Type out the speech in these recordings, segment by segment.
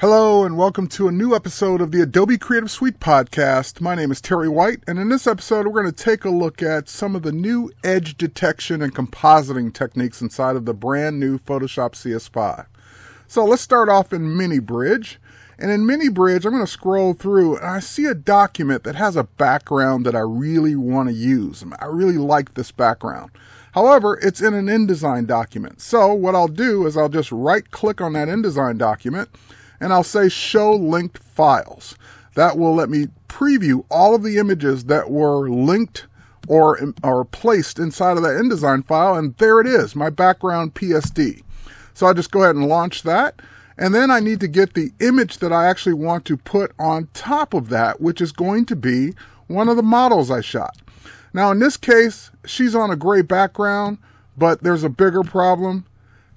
Hello and welcome to a new episode of the Adobe Creative Suite podcast. My name is Terry White, and in this episode we're going to take a look at some of the new edge detection and compositing techniques inside of the brand new Photoshop CS5. So let's start off in Mini Bridge. And in Mini Bridge, I'm going to scroll through and I see a document that has a background that I really want to use. I really like this background. However, it's in an InDesign document. So what I'll do is I'll just right click on that InDesign document and I'll say show linked files. That will let me preview all of the images that were linked or placed inside of that InDesign file, and there it is, my background PSD. So I'll just go ahead and launch that, and then I need to get the image that I actually want to put on top of that, which is going to be one of the models I shot. Now in this case, she's on a gray background, but there's a bigger problem.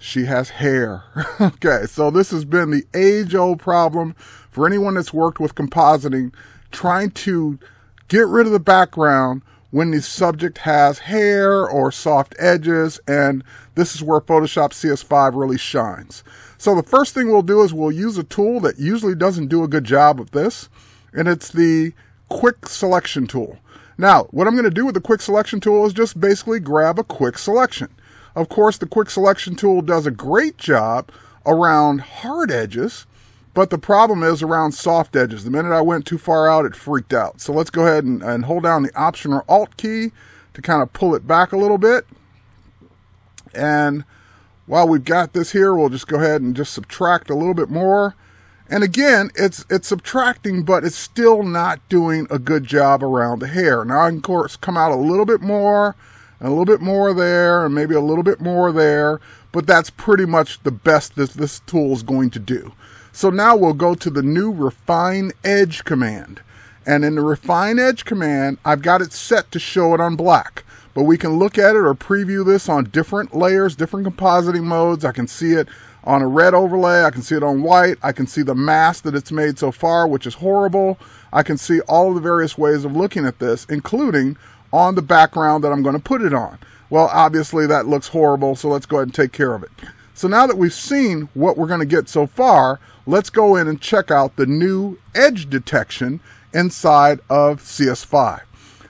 She has hair. Okay, so this has been the age-old problem for anyone that's worked with compositing, trying to get rid of the background when the subject has hair or soft edges, and this is where Photoshop CS5 really shines. So the first thing we'll do is we'll use a tool that usually doesn't do a good job of this, and it's the Quick Selection tool. Now, what I'm going to do with the Quick Selection tool is just basically grab a quick selection. Of course, the Quick Selection tool does a great job around hard edges, but the problem is around soft edges. The minute I went too far out, it freaked out. So let's go ahead and hold down the Option or Alt key to kind of pull it back a little bit. And while we've got this here, we'll just go ahead and just subtract a little bit more. And again, it's subtracting, but it's still not doing a good job around the hair. Now I can, of course, come out a little bit more, and a little bit more there, and maybe a little bit more there, but that's pretty much the best this tool is going to do. So now we'll go to the new Refine Edge command. And in the Refine Edge command, I've got it set to show it on black. But we can look at it or preview this on different layers, different compositing modes. I can see it on a red overlay, I can see it on white, I can see the mask that it's made so far, which is horrible. I can see all of the various ways of looking at this, including on the background that I'm going to put it on. Well, obviously that looks horrible, so let's go ahead and take care of it. So now that we've seen what we're going to get so far, let's go in and check out the new edge detection inside of CS5.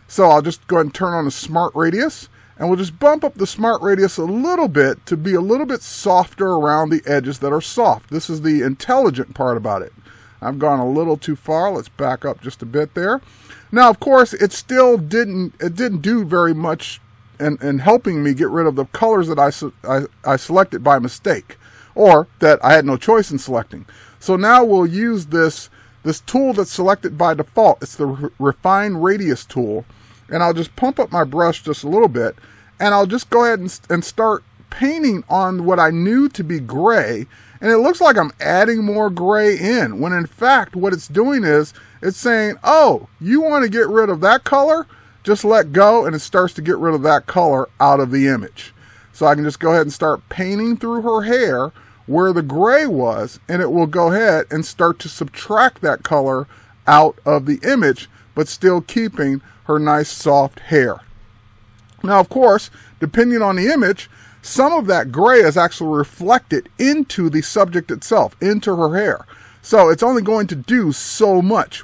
So I'll just go ahead and turn on the Smart Radius, and we'll just bump up the Smart Radius a little bit to be a little bit softer around the edges that are soft. This is the intelligent part about it. I've gone a little too far. Let's back up just a bit there. Now, of course, it still didn't do very much in helping me get rid of the colors that I selected by mistake, or that I had no choice in selecting. So now we'll use this tool that's selected by default. It's the Refine Radius tool, and I'll just pump up my brush just a little bit, and I'll just go ahead and start painting on what I knew to be gray. And it looks like I'm adding more gray in, when in fact what it's doing is it's saying, oh, you want to get rid of that color? Just let go, and it starts to get rid of that color out of the image. So I can just go ahead and start painting through her hair where the gray was, and it will go ahead and start to subtract that color out of the image, but still keeping her nice soft hair. Now, of course, depending on the image, some of that gray is actually reflected into the subject itself, into her hair. So it's only going to do so much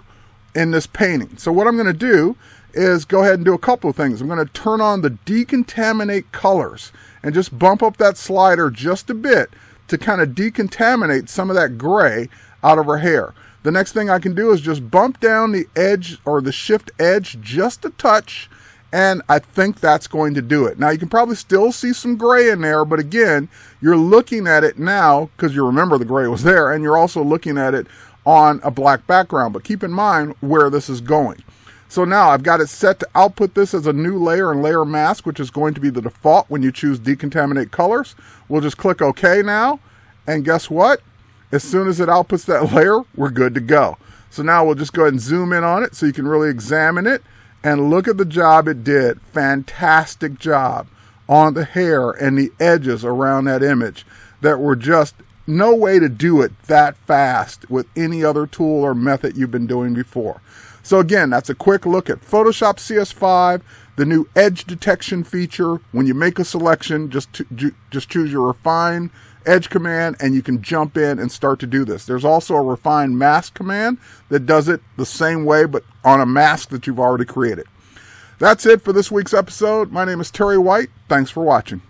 in this painting. So what I'm going to do is go ahead and do a couple of things. I'm going to turn on the decontaminate colors and just bump up that slider just a bit to kind of decontaminate some of that gray out of her hair. The next thing I can do is just bump down the edge or the shift edge just a touch, and I think that's going to do it. Now you can probably still see some gray in there, but again, you're looking at it now because you remember the gray was there, and you're also looking at it on a black background. But keep in mind where this is going. So now I've got it set to output this as a new layer and layer mask, which is going to be the default when you choose decontaminate colors. We'll just click OK now, and guess what? As soon as it outputs that layer, we're good to go. So now we'll just go ahead and zoom in on it so you can really examine it. And look at the job it did. Fantastic job on the hair and the edges around that image. That were just no way to do it that fast with any other tool or method you've been doing before. So again, that's a quick look at Photoshop CS5, the new edge detection feature. When you make a selection, just choose your Refine edge command and you can jump in and start to do this. There's also a refine mask command that does it the same way but on a mask that you've already created. That's it for this week's episode. My name is Terry White. Thanks for watching.